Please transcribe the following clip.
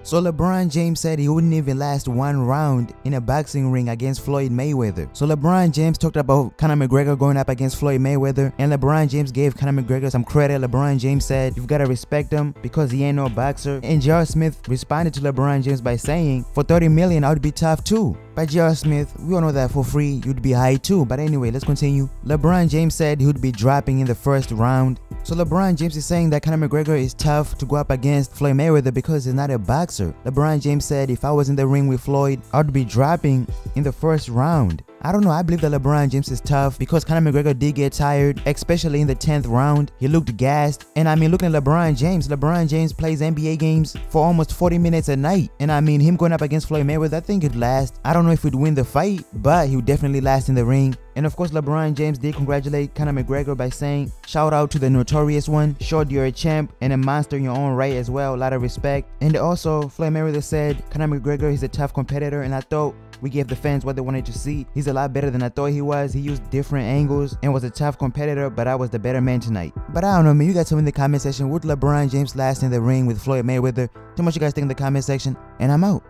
So LeBron James said he wouldn't even last one round in a boxing ring against Floyd Mayweather. So LeBron James talked about Conor McGregor going up against Floyd Mayweather, and LeBron James gave Conor McGregor some credit. LeBron James said, "You've got to respect him because he ain't no boxer." And J.R. Smith responded to LeBron James by saying, "For 30 million, I would be tough too." But J.R. Smith, we all know that for free, you'd be high too. But anyway, let's continue. LeBron James said he would be dropping in the first round. So LeBron James is saying that Conor McGregor is tough to go up against Floyd Mayweather because he's not a boxer. LeBron James said, "If I was in the ring with Floyd, I would be dropping in the first round." I don't know, I believe that LeBron James is tough because Conor McGregor did get tired, especially in the 10th round. He looked gassed. And I mean, looking at LeBron James plays NBA games for almost 40 minutes a night. And I mean, him going up against Floyd Mayweather, I think he'd last. I don't know if he'd win the fight, but he would definitely last in the ring. And of course, LeBron James did congratulate Conor McGregor by saying, "Shout out to the notorious one. Showed you're a champ and a monster in your own right as well. A lot of respect." And also, Floyd Mayweather said, "Conor McGregor is a tough competitor, and I thought we gave the fans what they wanted to see. He's a lot better than I thought he was. He used different angles and was a tough competitor, but I was the better man tonight." But I don't know, man. You guys tell me in the comment section, would LeBron James last in the ring with Floyd Mayweather? Tell me what you guys think in the comment section, and I'm out.